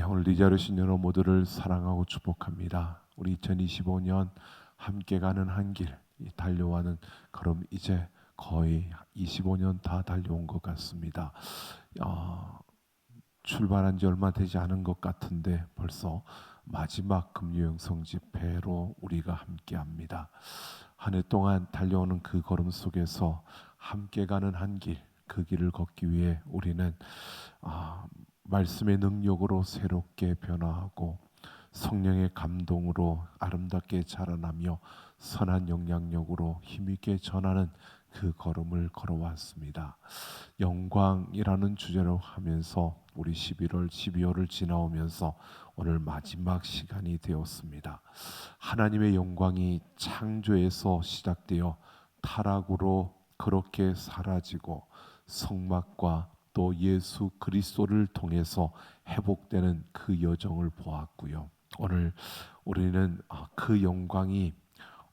오늘 이 자리에 오신 여러분 모두를 사랑하고 축복합니다. 우리 2025년 함께 가는 한 길, 달려와는 걸음 이제 거의 25년 다 달려온 것 같습니다. 출발한 지 얼마 되지 않은 것 같은데 벌써 마지막 금요영성 집회로 우리가 함께합니다. 한 해 동안 달려오는 그 걸음 속에서 함께 가는 한 길, 그 길을 걷기 위해 우리는 말씀의 능력으로 새롭게 변화하고 성령의 감동으로 아름답게 자라나며 선한 영향력으로 힘있게 전하는 그 걸음을 걸어왔습니다. 영광이라는 주제로 하면서 우리 11월, 12월을 지나오면서 오늘 마지막 시간이 되었습니다. 하나님의 영광이 창조에서 시작되어 타락으로 그렇게 사라지고 성막과 또 예수 그리스도를 통해서 회복되는 그 여정을 보았고요. 오늘 우리는 그 영광이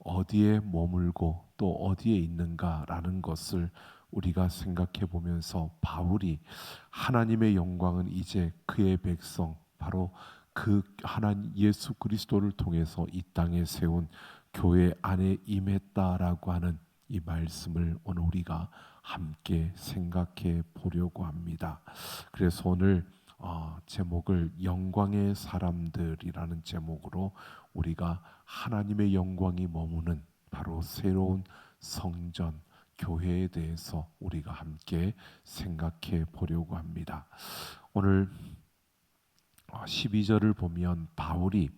어디에 머물고 또 어디에 있는가라는 것을 우리가 생각해 보면서 바울이 하나님의 영광은 이제 그의 백성 바로 그 하나님 예수 그리스도를 통해서 이 땅에 세운 교회 안에 임했다라고 하는 이 말씀을 오늘 우리가 함께 생각해 보려고 합니다. 그래서 오늘 제목을 영광의 사람들이라는 제목으로 우리가 하나님의 영광이 머무는 바로 새로운 성전 교회에 대해서 우리가 함께 생각해 보려고 합니다. 오늘 12절을 보면 바울이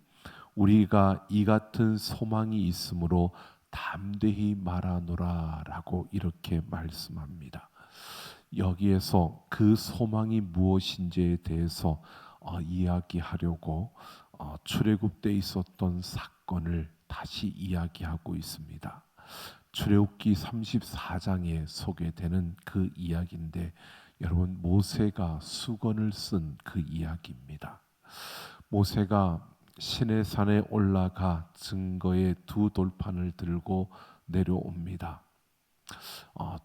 우리가 이 같은 소망이 있으므로 담대히 말하노라라고 이렇게 말씀합니다. 여기에서 그 소망이 무엇인지에 대해서 이야기하려고 출애굽 때 있었던 사건을 다시 이야기하고 있습니다. 출애굽기 34장에 소개되는 그 이야기인데 여러분 모세가 수건을 쓴 그 이야기입니다. 모세가 시내산에 올라가 증거의 두 돌판을 들고 내려옵니다.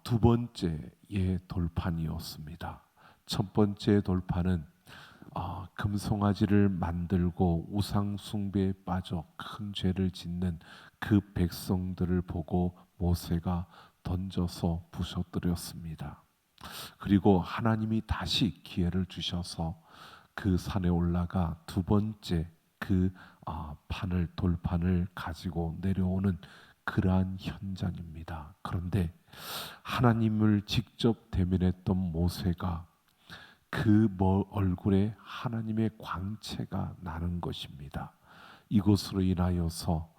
두 번째의 돌판이었습니다. 첫 번째 돌판은 금송아지를 만들고 우상 숭배에 빠져 큰 죄를 짓는 그 백성들을 보고 모세가 던져서 부셔뜨렸습니다. 그리고 하나님이 다시 기회를 주셔서 그 산에 올라가 두 번째 그 돌판을 가지고 내려오는 그러한 현장입니다. 그런데 하나님을 직접 대면했던 모세가 그 얼굴에 하나님의 광채가 나는 것입니다. 이것으로 인하여서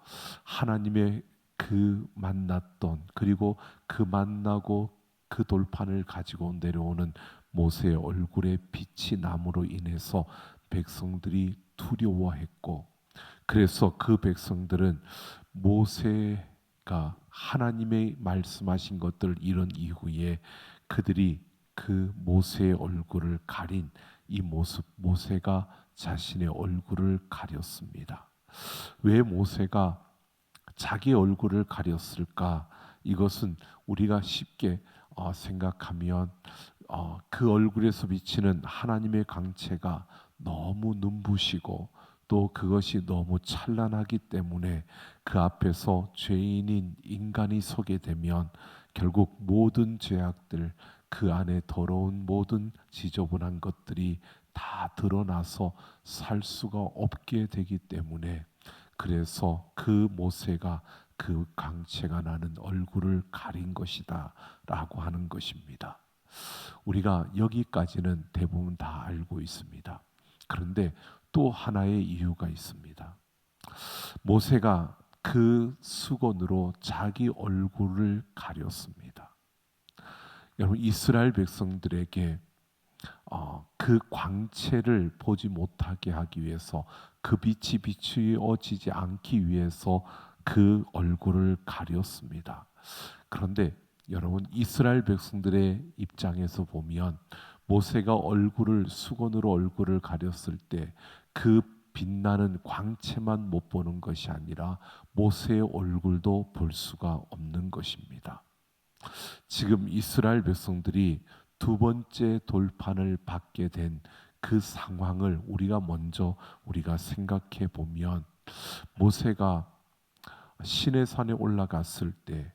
하나님의 그 만났던 그리고 그 만나고 그 돌판을 가지고 내려오는 모세의 얼굴에 빛이 남으로 인해서 백성들이 두려워했고 그래서 그 백성들은 모세가 하나님의 말씀하신 것들을 이룬 이후에 그들이 그 모세의 얼굴을 가린 이 모습 모세가 자신의 얼굴을 가렸습니다. 왜 모세가 자기 얼굴을 가렸을까? 이것은 우리가 쉽게 생각하면 그 얼굴에서 비치는 하나님의 광채가 너무 눈부시고 또 그것이 너무 찬란하기 때문에 그 앞에서 죄인인 인간이 서게 되면 결국 모든 죄악들 그 안에 더러운 모든 지저분한 것들이 다 드러나서 살 수가 없게 되기 때문에 그래서 그 모세가 그 광채가 나는 얼굴을 가린 것이다 라고 하는 것입니다. 우리가 여기까지는 대부분 다 알고 있습니다. 그런데 또 하나의 이유가 있습니다. 모세가 그 수건으로 자기 얼굴을 가렸습니다. 여러분 이스라엘 백성들에게 그 광채를 보지 못하게 하기 위해서 그 빛이 비추어지지 않기 위해서 그 얼굴을 가렸습니다. 그런데 여러분 이스라엘 백성들의 입장에서 보면 모세가 수건으로 얼굴을 가렸을 때 그 빛나는 광채만 못 보는 것이 아니라 모세의 얼굴도 볼 수가 없는 것입니다. 지금 이스라엘 백성들이 두 번째 돌판을 받게 된 그 상황을 우리가 생각해 보면, 모세가 시내 산에 올라갔을 때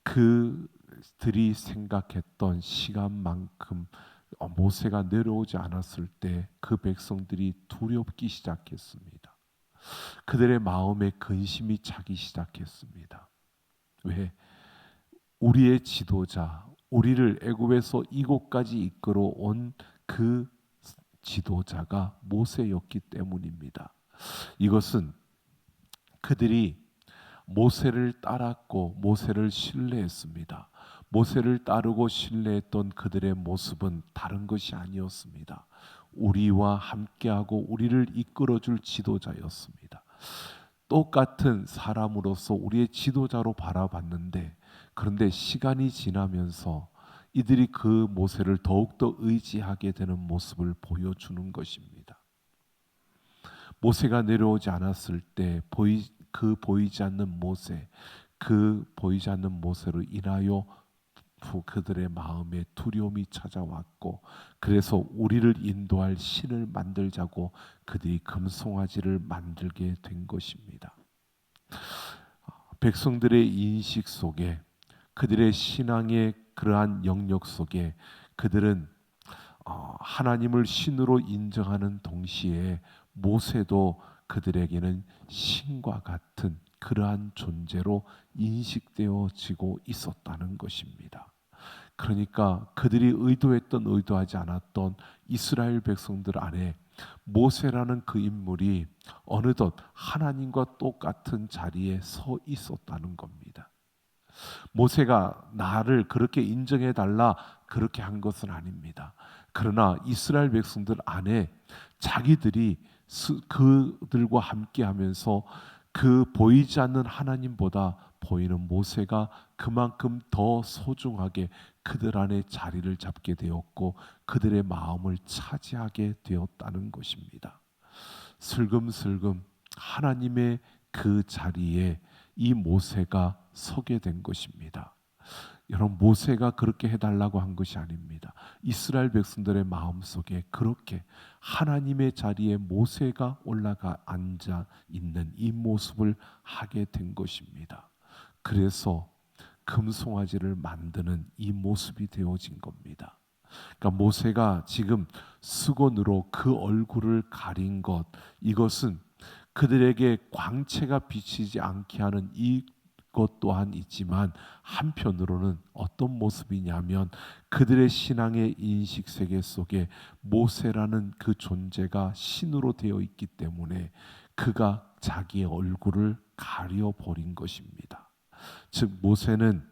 그들이 생각했던 시간만큼 모세가 내려오지 않았을 때 그 백성들이 두렵기 시작했습니다. 그들의 마음에 근심이 차기 시작했습니다. 왜? 우리의 지도자, 우리를 애굽에서 이곳까지 이끌어 온 그 지도자가 모세였기 때문입니다. 이것은 그들이 모세를 따랐고 모세를 신뢰했습니다. 모세를 따르고 신뢰했던 그들의 모습은 다른 것이 아니었습니다. 우리와 함께하고 우리를 이끌어줄 지도자였습니다. 똑같은 사람으로서 우리의 지도자로 바라봤는데, 그런데 시간이 지나면서 이들이 그 모세를 더욱더 의지하게 되는 모습을 보여주는 것입니다. 모세가 내려오지 않았을 때 보이지 않는 모세, 그 보이지 않는 모세로 인하여 그들의 마음에 두려움이 찾아왔고, 그래서 우리를 인도할 신을 만들자고 그들이 금송아지를 만들게 된 것입니다. 백성들의 인식 속에, 그들의 신앙의 그러한 영역 속에 그들은 하나님을 신으로 인정하는 동시에 모세도 그들에게는 신과 같은 그러한 존재로 인식되어지고 있었다는 것입니다. 그러니까 그들이 의도하지 않았던 이스라엘 백성들 안에 모세라는 그 인물이 어느덧 하나님과 똑같은 자리에 서 있었다는 겁니다. 모세가 나를 그렇게 인정해 달라 그렇게 한 것은 아닙니다. 그러나 이스라엘 백성들 안에 자기들이 그들과 함께 하면서 그 보이지 않는 하나님보다 보이는 모세가 그만큼 더 소중하게 그들 안에 자리를 잡게 되었고 그들의 마음을 차지하게 되었다는 것입니다. 슬금슬금 하나님의 그 자리에 이 모세가 서게 된 것입니다. 여러분, 모세가 그렇게 해달라고 한 것이 아닙니다. 이스라엘 백성들의 마음속에 그렇게 하나님의 자리에 모세가 올라가 앉아 있는 이 모습을 하게 된 것입니다. 그래서 금송아지를 만드는 이 모습이 되어진 겁니다. 그러니까 모세가 지금 수건으로 그 얼굴을 가린 것, 이것은 그들에게 광채가 비치지 않게 하는 이것 또한 있지만, 한편으로는 어떤 모습이냐면 그들의 신앙의 인식 세계 속에 모세라는 그 존재가 신으로 되어 있기 때문에 그가 자기의 얼굴을 가려버린 것입니다. 즉 모세는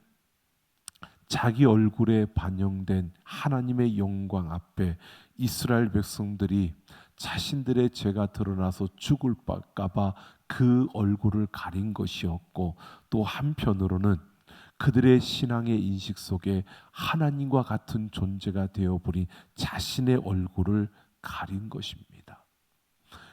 자기 얼굴에 반영된 하나님의 영광 앞에 이스라엘 백성들이 자신들의 죄가 드러나서 죽을까 봐 그 얼굴을 가린 것이었고, 또 한편으로는 그들의 신앙의 인식 속에 하나님과 같은 존재가 되어버린 자신의 얼굴을 가린 것입니다.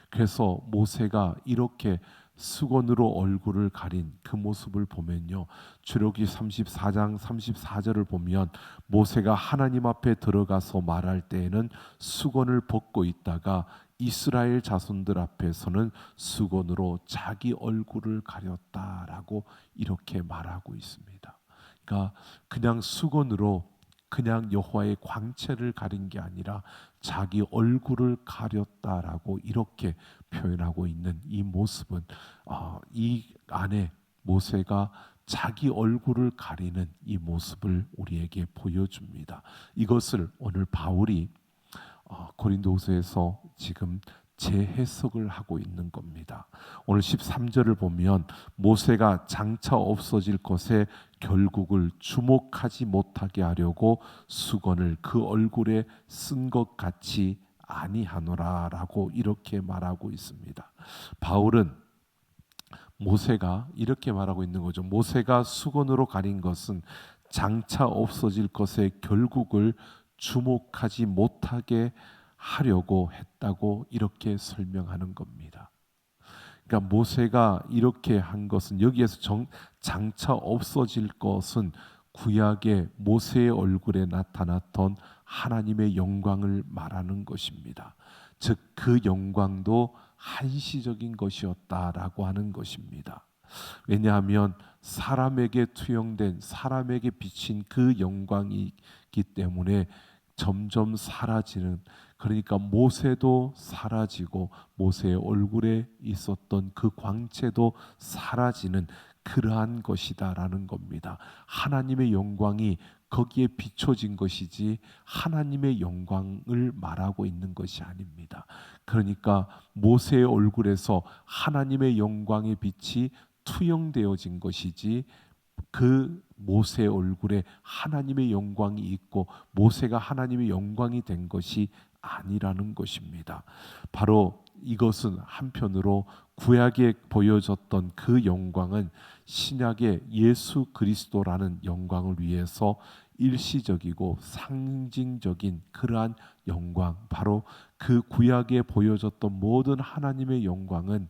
그래서 모세가 이렇게 수건으로 얼굴을 가린 그 모습을 보면요, 출애굽기 34장 34절을 보면 모세가 하나님 앞에 들어가서 말할 때에는 수건을 벗고 있다가 이스라엘 자손들 앞에서는 수건으로 자기 얼굴을 가렸다라고 이렇게 말하고 있습니다. 그러니까 그냥 수건으로 그냥 여호와의 광채를 가린 게 아니라 자기 얼굴을 가렸다라고 이렇게 표현하고 있는 이 모습은 이 안에 모세가 자기 얼굴을 가리는 이 모습을 우리에게 보여줍니다. 이것을 오늘 바울이 고린도후서에서 지금 재해석을 하고 있는 겁니다. 오늘 13절을 보면 모세가 장차 없어질 것에 결국을 주목하지 못하게 하려고 수건을 그 얼굴에 쓴 것 같이 아니하노라라고 이렇게 말하고 있습니다. 바울은 모세가 이렇게 말하고 있는 거죠. 모세가 수건으로 가린 것은 장차 없어질 것에 결국을 주목하지 못하게 하려고 했다고 이렇게 설명하는 겁니다. 그러니까 모세가 이렇게 한 것은, 여기에서 장차 없어질 것은 구약의 모세의 얼굴에 나타났던 하나님의 영광을 말하는 것입니다. 즉 그 영광도 한시적인 것이었다라고 하는 것입니다. 왜냐하면 사람에게 투영된, 사람에게 비친 그 영광이기 때문에 점점 사라지는, 그러니까 모세도 사라지고 모세의 얼굴에 있었던 그 광채도 사라지는 그러한 것이다라는 겁니다. 하나님의 영광이 거기에 비춰진 것이지 하나님의 영광을 말하고 있는 것이 아닙니다. 그러니까 모세의 얼굴에서 하나님의 영광의 빛이 투영되어진 것이지 그 모세의 얼굴에 하나님의 영광이 있고 모세가 하나님의 영광이 된 것이 아니라는 것입니다. 바로 이것은 한편으로 구약에 보여졌던 그 영광은 신약의 예수 그리스도라는 영광을 위해서 일시적이고 상징적인 그러한 영광, 바로 그 구약에 보여졌던 모든 하나님의 영광은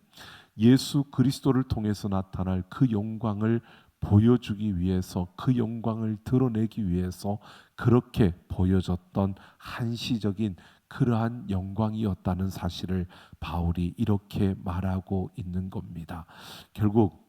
예수 그리스도를 통해서 나타날 그 영광을 보여주기 위해서, 그 영광을 드러내기 위해서 그렇게 보여졌던 한시적인 그러한 영광이었다는 사실을 바울이 이렇게 말하고 있는 겁니다. 결국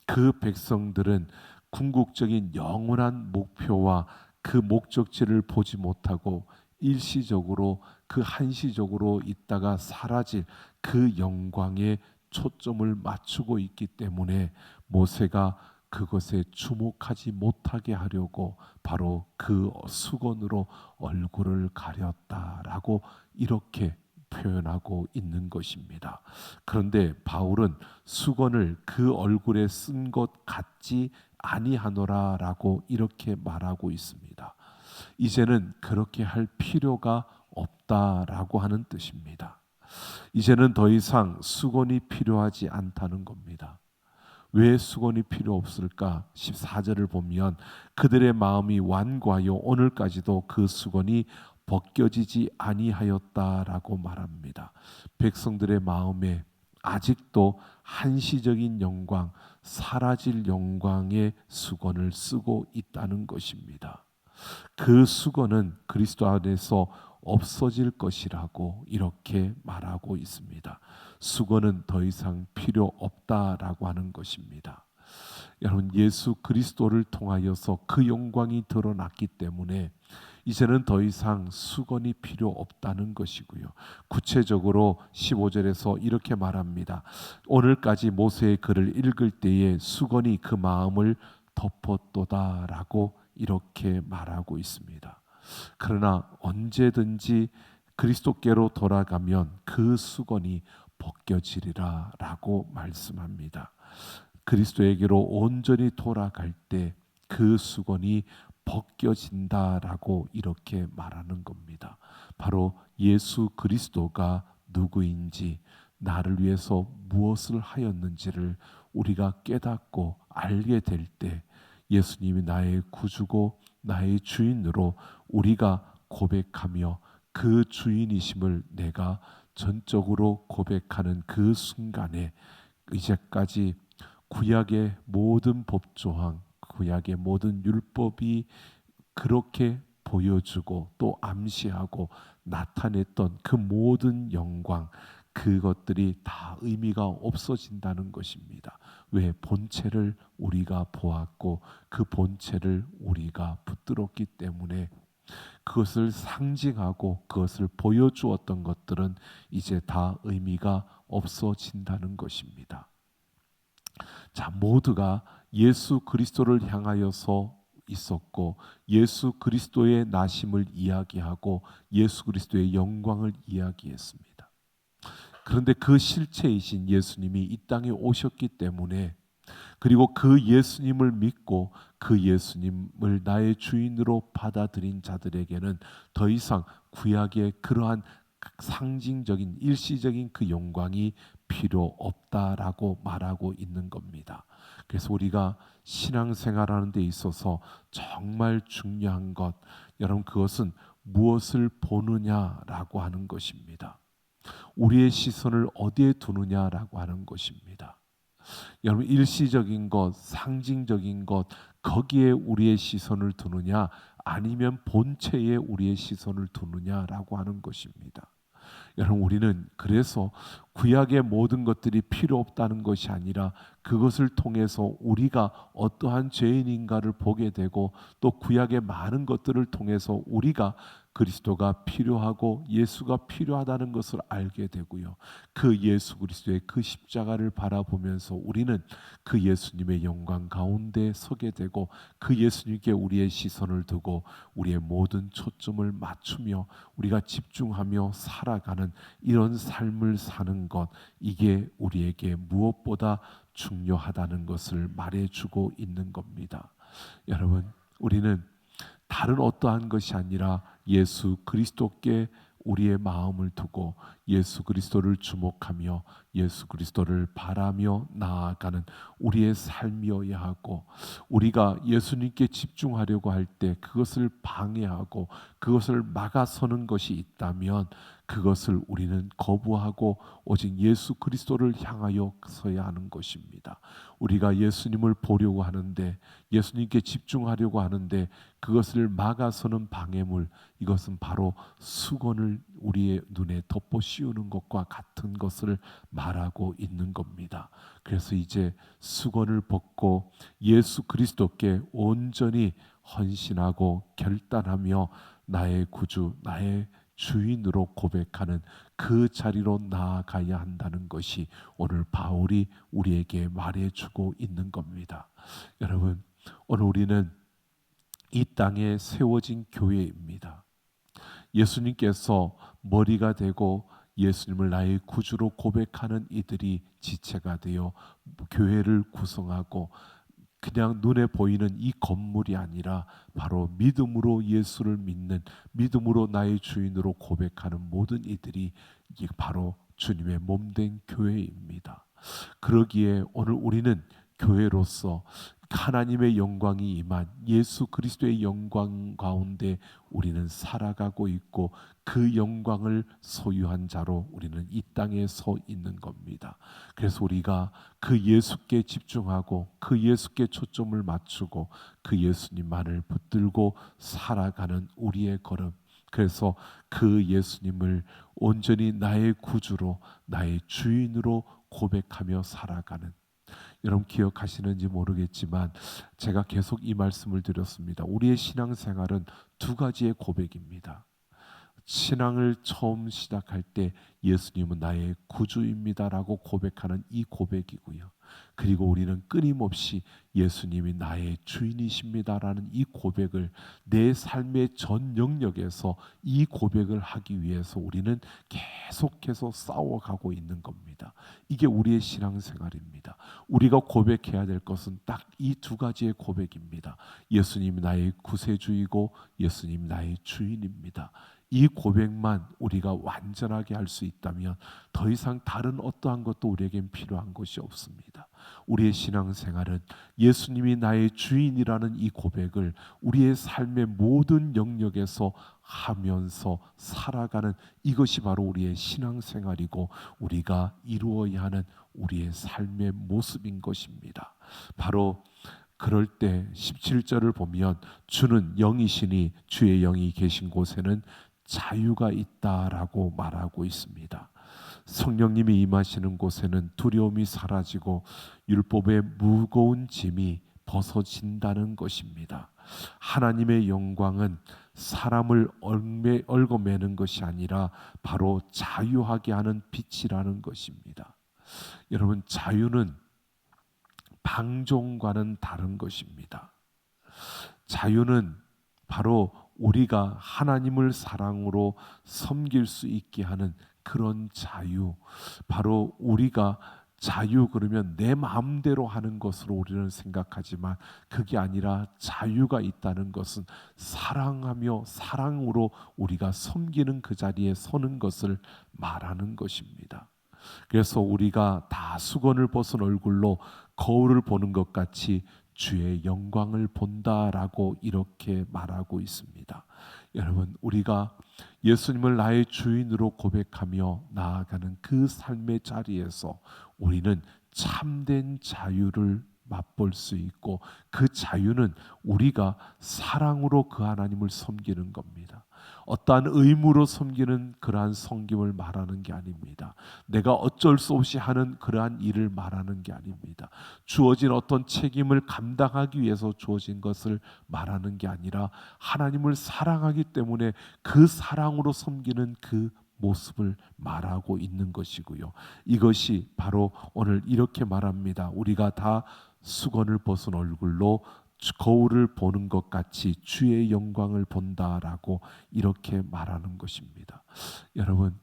그 백성들은 궁극적인 영원한 목표와 그 목적지를 보지 못하고 일시적으로, 그 한시적으로 있다가 사라질 그 영광에 초점을 맞추고 있기 때문에 모세가 그것에 주목하지 못하게 하려고 바로 그 수건으로 얼굴을 가렸다라고 이렇게 표현하고 있는 것입니다. 그런데 바울은 수건을 그 얼굴에 쓴 것 같지 아니하노라라고 이렇게 말하고 있습니다. 이제는 그렇게 할 필요가 없다라고 하는 뜻입니다. 이제는 더 이상 수건이 필요하지 않다는 겁니다. 왜 수건이 필요 없을까? 14절을 보면 그들의 마음이 완고하여 오늘까지도 그 수건이 벗겨지지 아니하였다라고 말합니다. 백성들의 마음에 아직도 한시적인 영광, 사라질 영광의 수건을 쓰고 있다는 것입니다. 그 수건은 그리스도 안에서 없어질 것이라고 이렇게 말하고 있습니다. 수건은 더 이상 필요 없다라고 하는 것입니다. 여러분, 예수 그리스도를 통하여서 그 영광이 드러났기 때문에 이제는 더 이상 수건이 필요 없다는 것이고요. 구체적으로 15절에서 이렇게 말합니다. 오늘까지 모세의 글을 읽을 때에 수건이 그 마음을 덮었도다라고 이렇게 말하고 있습니다. 그러나 언제든지 그리스도께로 돌아가면 그 수건이 벗겨지리라 라고 말씀합니다. 그리스도에게로 온전히 돌아갈 때 그 수건이 벗겨진다라고 이렇게 말하는 겁니다. 바로 예수 그리스도가 누구인지, 나를 위해서 무엇을 하였는지를 우리가 깨닫고 알게 될 때 예수님이 나의 구주고 나의 주인으로 우리가 고백하며 그 주인이심을 내가 전적으로 고백하는 그 순간에 이제까지 구약의 모든 법조항, 구약의 모든 율법이 그렇게 보여주고 또 암시하고 나타냈던 그 모든 영광, 그것들이 다 의미가 없어진다는 것입니다. 왜? 본체를 우리가 보았고 그 본체를 우리가 붙들었기 때문에 그것을 상징하고 그것을 보여주었던 것들은 이제 다 의미가 없어진다는 것입니다. 자, 모두가 예수 그리스도를 향하여서 있었고 예수 그리스도의 나심을 이야기하고 예수 그리스도의 영광을 이야기했습니다. 그런데 그 실체이신 예수님이 이 땅에 오셨기 때문에, 그리고 그 예수님을 믿고 그 예수님을 나의 주인으로 받아들인 자들에게는 더 이상 구약의 그러한 상징적인 일시적인 그 영광이 필요 없다라고 말하고 있는 겁니다. 그래서 우리가 신앙생활하는 데 있어서 정말 중요한 것, 여러분, 그것은 무엇을 보느냐라고 하는 것입니다. 우리의 시선을 어디에 두느냐라고 하는 것입니다. 여러분, 일시적인 것, 상징적인 것, 거기에 우리의 시선을 두느냐, 아니면 본체에 우리의 시선을 두느냐라고 하는 것입니다. 여러분, 우리는 그래서 구약의 모든 것들이 필요 없다는 것이 아니라 그것을 통해서 우리가 어떠한 죄인인가를 보게 되고, 또 구약의 많은 것들을 통해서 우리가 그리스도가 필요하고 예수가 필요하다는 것을 알게 되고요, 그 예수 그리스도의 그 십자가를 바라보면서 우리는 그 예수님의 영광 가운데 서게 되고, 그 예수님께 우리의 시선을 두고 우리의 모든 초점을 맞추며 우리가 집중하며 살아가는 이런 삶을 사는 것, 이게 우리에게 무엇보다 중요하다는 것을 말해주고 있는 겁니다. 여러분, 우리는 다른 어떠한 것이 아니라 예수 그리스도께 우리의 마음을 두고 예수 그리스도를 주목하며 예수 그리스도를 바라며 나아가는 우리의 삶이어야 하고, 우리가 예수님께 집중하려고 할 때 그것을 방해하고 그것을 막아서는 것이 있다면 그것을 우리는 거부하고 오직 예수 그리스도를 향하여 서야 하는 것입니다. 우리가 예수님을 보려고 하는데, 예수님께 집중하려고 하는데 그것을 막아서는 방해물, 이것은 바로 수건을 우리의 눈에 덮어 씌우는 것과 같은 것을 말하고 있는 겁니다. 그래서 이제 수건을 벗고 예수 그리스도께 온전히 헌신하고 결단하며 나의 구주, 나의 주인으로 고백하는 그 자리로 나아가야 한다는 것이 오늘 바울이 우리에게 말해주고 있는 겁니다. 여러분, 오늘 우리는 이 땅에 세워진 교회입니다. 예수님께서 머리가 되고 예수님을 나의 구주로 고백하는 이들이 지체가 되어 교회를 구성하고, 그냥 눈에 보이는 이 건물이 아니라 바로 믿음으로 예수를 믿는, 믿음으로 나의 주인으로 고백하는 모든 이들이 이게 바로 주님의 몸된 교회입니다. 그러기에 오늘 우리는 교회로서 하나님의 영광이 임한 예수 그리스도의 영광 가운데 우리는 살아가고 있고, 그 영광을 소유한 자로 우리는 이 땅에 서 있는 겁니다. 그래서 우리가 그 예수께 집중하고 그 예수께 초점을 맞추고 그 예수님만을 붙들고 살아가는 우리의 걸음, 그래서 그 예수님을 온전히 나의 구주로 나의 주인으로 고백하며 살아가는, 여러분 기억하시는지 모르겠지만 제가 계속 이 말씀을 드렸습니다. 우리의 신앙생활은 두 가지의 고백입니다. 신앙을 처음 시작할 때 예수님은 나의 구주입니다라고 고백하는 이 고백이고요, 그리고 우리는 끊임없이 예수님이 나의 주인이십니다라는 이 고백을 내 삶의 전 영역에서 이 고백을 하기 위해서 우리는 계속해서 싸워가고 있는 겁니다. 이게 우리의 신앙생활입니다. 우리가 고백해야 될 것은 딱 이 두 가지의 고백입니다. 예수님이 나의 구세주이고 예수님이 나의 주인입니다. 이 고백만 우리가 완전하게 할 수 있다면 더 이상 다른 어떠한 것도 우리에겐 필요한 것이 없습니다. 우리의 신앙생활은 예수님이 나의 주인이라는 이 고백을 우리의 삶의 모든 영역에서 하면서 살아가는, 이것이 바로 우리의 신앙생활이고 우리가 이루어야 하는 우리의 삶의 모습인 것입니다. 바로 그럴 때 17절을 보면 주는 영이시니 주의 영이 계신 곳에는 자유가 있다라고 말하고 있습니다. 성령님이 임하시는 곳에는 두려움이 사라지고 율법의 무거운 짐이 벗어진다는 것입니다. 하나님의 영광은 사람을 얽어매는 것이 아니라 바로 자유하게 하는 빛이라는 것입니다. 여러분, 자유는 방종과는 다른 것입니다. 자유는 바로 우리가 하나님을 사랑으로 섬길 수 있게 하는 그런 자유, 바로 우리가 자유 그러면 내 마음대로 하는 것으로 우리는 생각하지만 그게 아니라 자유가 있다는 것은 사랑하며 사랑으로 우리가 섬기는 그 자리에 서는 것을 말하는 것입니다. 그래서 우리가 다 수건을 벗은 얼굴로 거울을 보는 것 같이 주의 영광을 본다라고 이렇게 말하고 있습니다. 여러분, 우리가 예수님을 나의 주인으로 고백하며 나아가는 그 삶의 자리에서 우리는 참된 자유를 맛볼 수 있고, 그 자유는 우리가 사랑으로 그 하나님을 섬기는 겁니다. 어떠한 의무로 섬기는 그러한 섬김을 말하는 게 아닙니다. 내가 어쩔 수 없이 하는 그러한 일을 말하는 게 아닙니다. 주어진 어떤 책임을 감당하기 위해서 주어진 것을 말하는 게 아니라 하나님을 사랑하기 때문에 그 사랑으로 섬기는 그 모습을 말하고 있는 것이고요. 이것이 바로 오늘 이렇게 말합니다. 우리가 다 수건을 벗은 얼굴로 거울을 보는 것 같이 주의 영광을 본다라고 이렇게 말하는 것입니다. 여러분,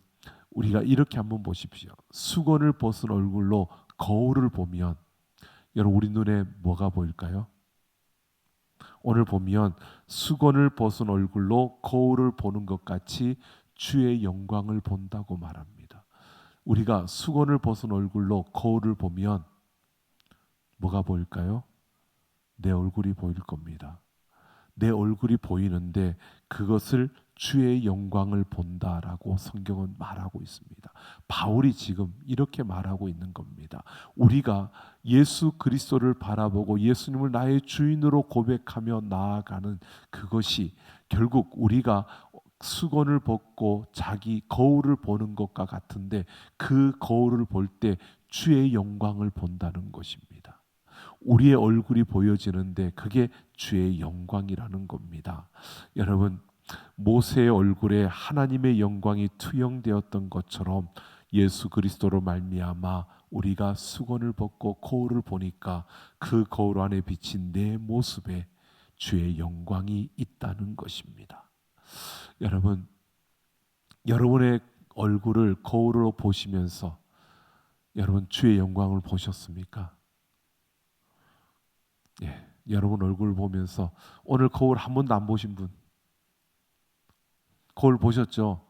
우리가 이렇게 한번 보십시오. 수건을 벗은 얼굴로 거울을 보면 여러분, 우리 눈에 뭐가 보일까요? 오늘 보면 수건을 벗은 얼굴로 거울을 보는 것 같이 주의 영광을 본다고 말합니다. 우리가 수건을 벗은 얼굴로 거울을 보면 뭐가 보일까요? 내 얼굴이 보일 겁니다. 내 얼굴이 보이는데 그것을 주의 영광을 본다라고 성경은 말하고 있습니다. 바울이 지금 이렇게 말하고 있는 겁니다. 우리가 예수 그리스도를 바라보고 예수님을 나의 주인으로 고백하며 나아가는 그것이 결국 우리가 수건을 벗고 자기 거울을 보는 것과 같은데, 그 거울을 볼 때 주의 영광을 본다는 것입니다. 우리의 얼굴이 보여지는데 그게 주의 영광이라는 겁니다. 여러분, 모세의 얼굴에 하나님의 영광이 투영되었던 것처럼 예수 그리스도로 말미암아 우리가 수건을 벗고 거울을 보니까 그 거울 안에 비친 내 모습에 주의 영광이 있다는 것입니다. 여러분, 여러분의 얼굴을 거울로 보시면서 여러분 주의 영광을 보셨습니까? 예, 여러분 얼굴 보면서 오늘 거울 한 번도 안 보신 분, 거울 보셨죠?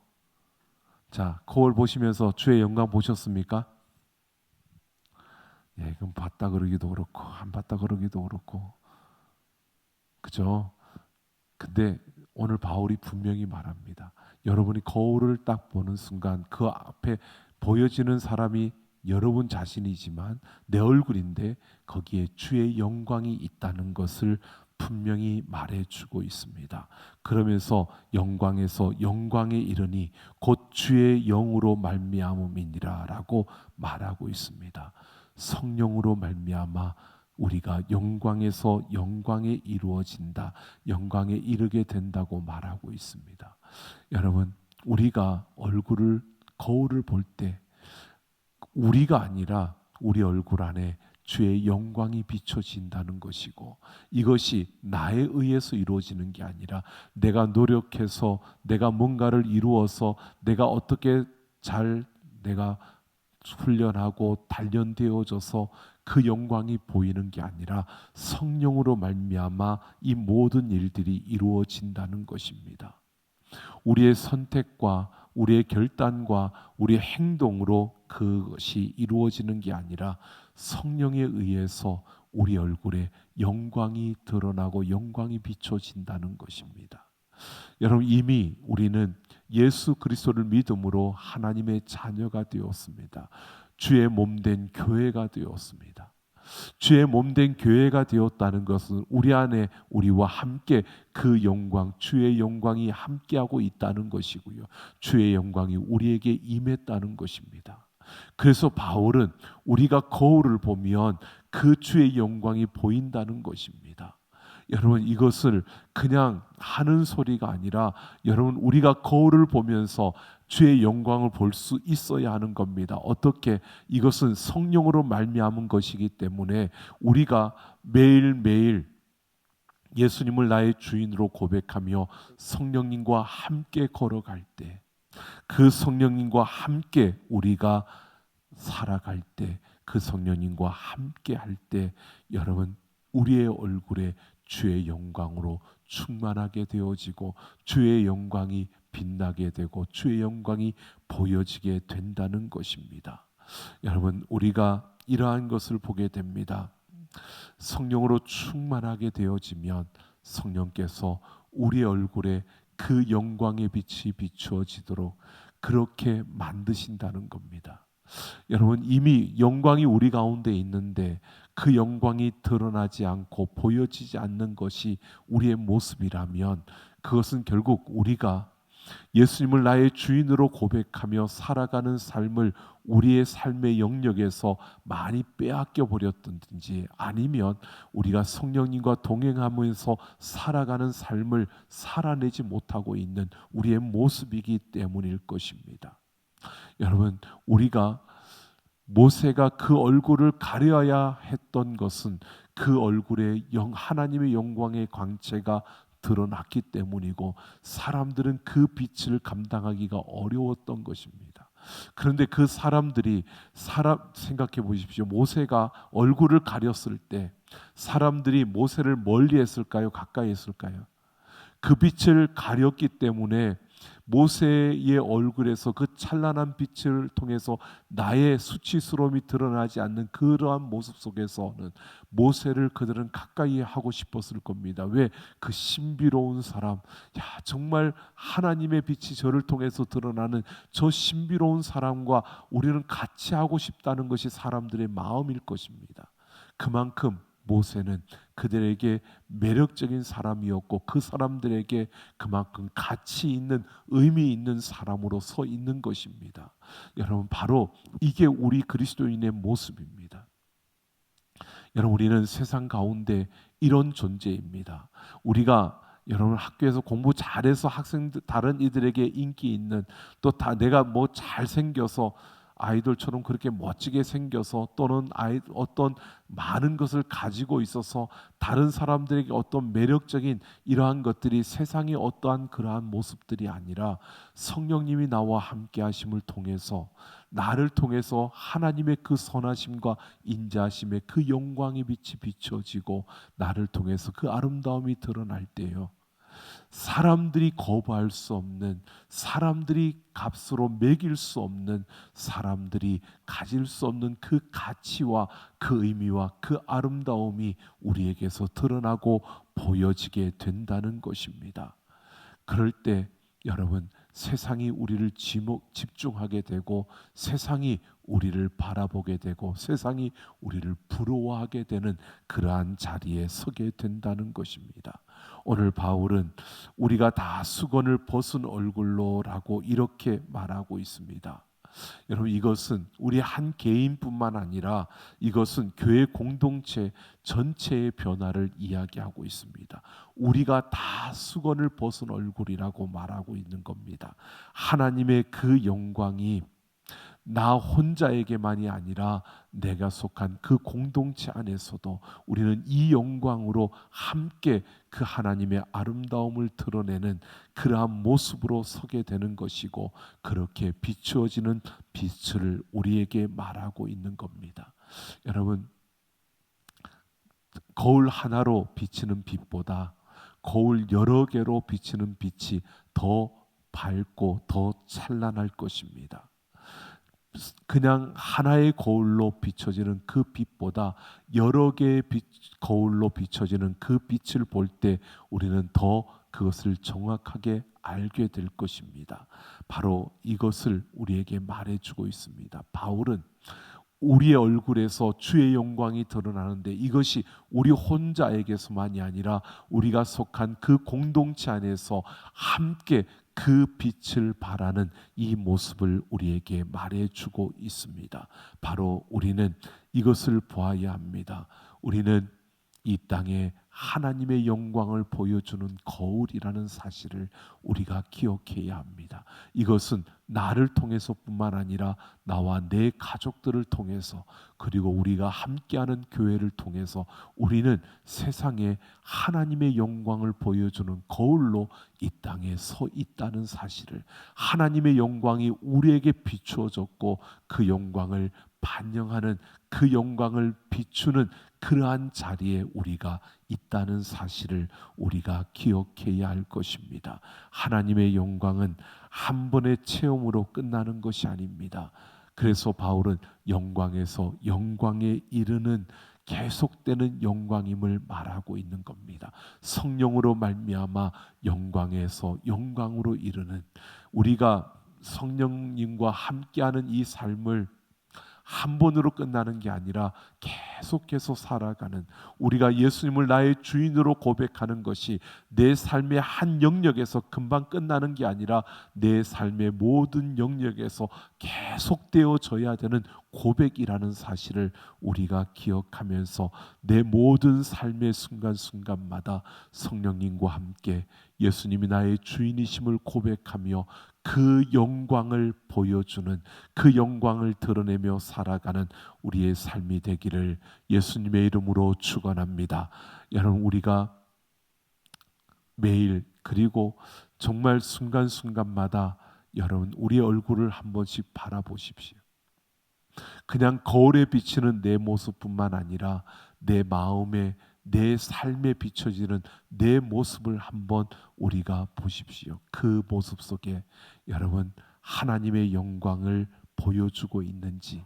자, 거울 보시면서 주의 영광 보셨습니까? 예, 그럼 봤다 그러기도 그렇고 안 봤다 그러기도 그렇고, 그죠? 근데 오늘 바울이 분명히 말합니다. 여러분이 거울을 딱 보는 순간 그 앞에 보여지는 사람이 여러분 자신이지만 내 얼굴인데 거기에 주의 영광이 있다는 것을 분명히 말해주고 있습니다. 그러면서 영광에서 영광에 이르니 곧 주의 영으로 말미암음이니라라고 말하고 있습니다. 성령으로 말미암아 우리가 영광에서 영광에 이루어진다, 영광에 이르게 된다고 말하고 있습니다. 여러분, 우리가 거울을 볼 때 우리가 아니라 우리 얼굴 안에 주의 영광이 비춰진다는 것이고, 이것이 나에 의해서 이루어지는 게 아니라 내가 노력해서 내가 뭔가를 이루어서 내가 어떻게 내가 훈련하고 단련되어져서 그 영광이 보이는 게 아니라 성령으로 말미암아 이 모든 일들이 이루어진다는 것입니다. 우리의 선택과 우리의 결단과 우리의 행동으로 그것이 이루어지는 게 아니라 성령에 의해서 우리 얼굴에 영광이 드러나고 영광이 비춰진다는 것입니다. 여러분, 이미 우리는 예수 그리스도를 믿음으로 하나님의 자녀가 되었습니다. 주의 몸된 교회가 되었습니다. 주의 몸된 교회가 되었다는 것은 우리 안에 우리와 함께 그 영광, 주의 영광이 함께하고 있다는 것이고요. 주의 영광이 우리에게 임했다는 것입니다. 그래서 바울은 우리가 거울을 보면 그 주의 영광이 보인다는 것입니다. 여러분, 이것을 그냥 하는 소리가 아니라 여러분, 우리가 거울을 보면서 주의 영광을 볼 수 있어야 하는 겁니다. 어떻게? 이것은 성령으로 말미암은 것이기 때문에 우리가 매일매일 예수님을 나의 주인으로 고백하며 성령님과 함께 걸어갈 때, 그 성령님과 함께 우리가 살아갈 때, 그 성령님과 함께 할 때 여러분, 우리의 얼굴에 주의 영광으로 충만하게 되어지고 주의 영광이 빛나게 되고 주의 영광이 보여지게 된다는 것입니다. 여러분, 우리가 이러한 것을 보게 됩니다. 성령으로 충만하게 되어지면 성령께서 우리 얼굴에 그 영광의 빛이 비추어지도록 그렇게 만드신다는 겁니다. 여러분, 이미 영광이 우리 가운데 있는데 그 영광이 드러나지 않고 보여지지 않는 것이 우리의 모습이라면, 그것은 결국 우리가 예수님을 나의 주인으로 고백하며 살아가는 삶을 우리의 삶의 영역에서 많이 빼앗겨 버렸든지, 아니면 우리가 성령님과 동행하면서 살아가는 삶을 살아내지 못하고 있는 우리의 모습이기 때문일 것입니다. 여러분, 우리가 모세가 그 얼굴을 가려야 했던 것은 그 얼굴에 하나님의 영광의 광채가 드러났기 때문이고, 사람들은 그 빛을 감당하기가 어려웠던 것입니다. 그런데 그 사람들이, 생각해 보십시오. 모세가 얼굴을 가렸을 때 사람들이 모세를 멀리 했을까요? 가까이 했을까요? 그 빛을 가렸기 때문에 모세의 얼굴에서 그 찬란한 빛을 통해서 나의 수치스러움이 드러나지 않는 그러한 모습 속에서는 모세를 그들은 가까이 하고 싶었을 겁니다. 왜? 그 신비로운 사람, 정말 하나님의 빛이 저를 통해서 드러나는 저 신비로운 사람과 우리는 같이 하고 싶다는 것이 사람들의 마음일 것입니다. 그만큼 모세는 그들에게 매력적인 사람이었고, 그 사람들에게 그만큼 가치 있는, 의미 있는 사람으로 서 있는 것입니다. 여러분, 바로 이게 우리 그리스도인의 모습입니다. 여러분, 우리는 세상 가운데 이런 존재입니다. 우리가, 여러분, 학교에서 공부 잘해서 학생들, 다른 이들에게 인기 있는, 또 다 내가 뭐 잘생겨서 아이돌처럼 그렇게 멋지게 생겨서, 또는 어떤 많은 것을 가지고 있어서 다른 사람들에게 어떤 매력적인 이러한 것들이 세상의 어떠한 그러한 모습들이 아니라, 성령님이 나와 함께 하심을 통해서, 나를 통해서 하나님의 그 선하심과 인자하심의 그 영광의 빛이 비춰지고 나를 통해서 그 아름다움이 드러날 때요, 사람들이 거부할 수 없는, 사람들이 값으로 매길 수 없는, 사람들이 가질 수 없는 그 가치와 그 의미와 그 아름다움이 우리에게서 드러나고 보여지게 된다는 것입니다. 그럴 때 여러분, 세상이 우리를 집중하게 되고, 세상이 우리를 바라보게 되고, 세상이 우리를 부러워하게 되는 그러한 자리에 서게 된다는 것입니다. 오늘 바울은 우리가 다 수건을 벗은 얼굴로라고 이렇게 말하고 있습니다. 여러분, 이것은 우리 한 개인뿐만 아니라 이것은 교회 공동체 전체의 변화를 이야기하고 있습니다. 우리가 다 수건을 벗은 얼굴이라고 말하고 있는 겁니다. 하나님의 그 영광이 나 혼자에게만이 아니라 내가 속한 그 공동체 안에서도 우리는 이 영광으로 함께 그 하나님의 아름다움을 드러내는 그러한 모습으로 서게 되는 것이고, 그렇게 비추어지는 빛을 우리에게 말하고 있는 겁니다. 여러분, 거울 하나로 비치는 빛보다 거울 여러 개로 비치는 빛이 더 밝고 더 찬란할 것입니다. 그냥 하나의 거울로 비춰지는 그 빛보다 여러 개의 거울로 비춰지는 그 빛을 볼 때 우리는 더 그것을 정확하게 알게 될 것입니다. 바로 이것을 우리에게 말해주고 있습니다. 바울은 우리의 얼굴에서 주의 영광이 드러나는데, 이것이 우리 혼자에게서만이 아니라 우리가 속한 그 공동체 안에서 함께 그 빛을 발하는 이 모습을 우리에게 말해주고 있습니다. 바로 우리는 이것을 보아야 합니다. 우리는 이 땅에 하나님의 영광을 보여주는 거울이라는 사실을 우리가 기억해야 합니다. 이것은 나를 통해서뿐만 아니라 나와 내 가족들을 통해서, 그리고 우리가 함께하는 교회를 통해서 우리는 세상에 하나님의 영광을 보여주는 거울로 이 땅에 서 있다는 사실을, 하나님의 영광이 우리에게 비추어졌고 그 영광을 반영하는, 그 영광을 비추는 그러한 자리에 우리가 있다는 사실을 우리가 기억해야 할 것입니다. 하나님의 영광은 한 번의 체험으로 끝나는 것이 아닙니다. 그래서 바울은 영광에서 영광에 이르는 계속되는 영광임을 말하고 있는 겁니다. 성령으로 말미암아 영광에서 영광으로 이르는, 우리가 성령님과 함께하는 이 삶을 한 번으로 끝나는 게 아니라 계속해서 살아가는, 우리가 예수님을 나의 주인으로 고백하는 것이 내 삶의 한 영역에서 금방 끝나는 게 아니라 내 삶의 모든 영역에서 계속되어져야 되는 고백이라는 사실을 우리가 기억하면서 내 모든 삶의 순간순간마다 성령님과 함께 예수님이 나의 주인이심을 고백하며 그 영광을 보여주는, 그 영광을 드러내며 살아가는 우리의 삶이 되기를 예수님의 이름으로 축원합니다. 여러분, 우리가 매일 그리고 정말 순간순간마다 여러분 우리의 얼굴을 한 번씩 바라보십시오. 그냥 거울에 비치는 내 모습뿐만 아니라 내 마음에, 내 삶에 비춰지는 내 모습을 한번 우리가 보십시오. 그 모습 속에 여러분 하나님의 영광을 보여주고 있는지,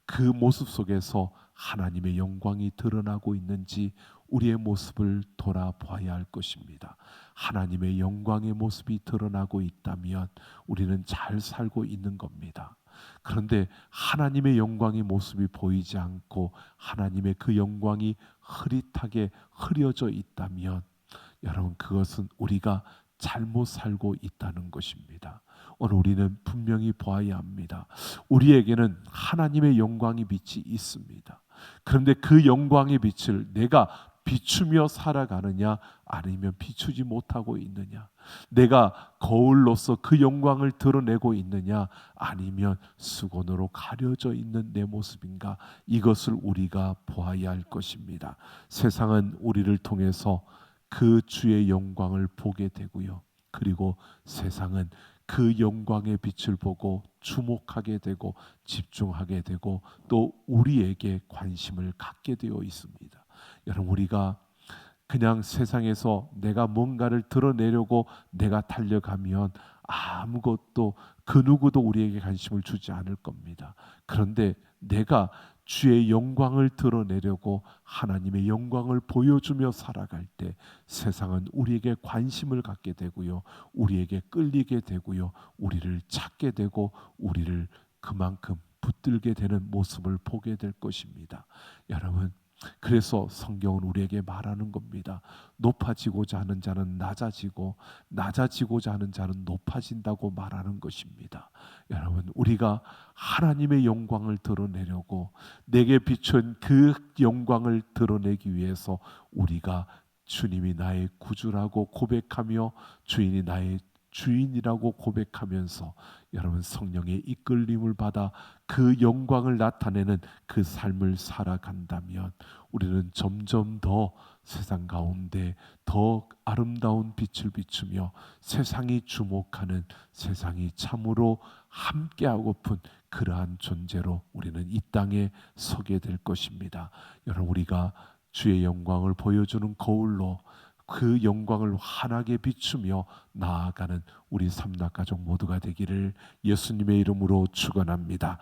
그 모습 속에서 하나님의 영광이 드러나고 있는지 우리의 모습을 돌아봐야 할 것입니다. 하나님의 영광의 모습이 드러나고 있다면 우리는 잘 살고 있는 겁니다. 그런데 하나님의 영광의 모습이 보이지 않고 하나님의 그 영광이 흐릿하게 흐려져 있다면 여러분 그것은 우리가 잘못 살고 있다는 것입니다. 오늘 우리는 분명히 보아야 합니다. 우리에게는 하나님의 영광의 빛이 있습니다. 그런데 그 영광의 빛을 내가 비추며 살아가느냐 아니면 비추지 못하고 있느냐, 내가 거울로서 그 영광을 드러내고 있느냐 아니면 수건으로 가려져 있는 내 모습인가, 이것을 우리가 보아야 할 것입니다. 세상은 우리를 통해서 그 주의 영광을 보게 되고요, 그리고 세상은 그 영광의 빛을 보고 주목하게 되고 집중하게 되고 또 우리에게 관심을 갖게 되어 있습니다. 여러분, 우리가 그냥 세상에서 내가 뭔가를 드러내려고 내가 달려가면 아무것도 그 누구도 우리에게 관심을 주지 않을 겁니다. 그런데 내가 주의 영광을 드러내려고 하나님의 영광을 보여주며 살아갈 때 세상은 우리에게 관심을 갖게 되고요, 우리에게 끌리게 되고요, 우리를 찾게 되고 우리를 그만큼 붙들게 되는 모습을 보게 될 것입니다. 여러분, 그래서 성경은 우리에게 말하는 겁니다. 높아지고자 하는 자는 낮아지고 낮아지고자 하는 자는 높아진다고 말하는 것입니다. 여러분, 우리가 하나님의 영광을 드러내려고 내게 비춘 그 영광을 드러내기 위해서 우리가 주님이 나의 구주라고 고백하며 주인이 나의 주인이라고 고백하면서 여러분 성령의 이끌림을 받아 그 영광을 나타내는 그 삶을 살아간다면 우리는 점점 더 세상 가운데 더 아름다운 빛을 비추며 세상이 주목하는, 세상이 참으로 함께하고픈 그러한 존재로 우리는 이 땅에 서게 될 것입니다. 여러분, 우리가 주의 영광을 보여주는 거울로 그 영광을 환하게 비추며 나아가는 우리 삼락가족 모두가 되기를 예수님의 이름으로 축원합니다.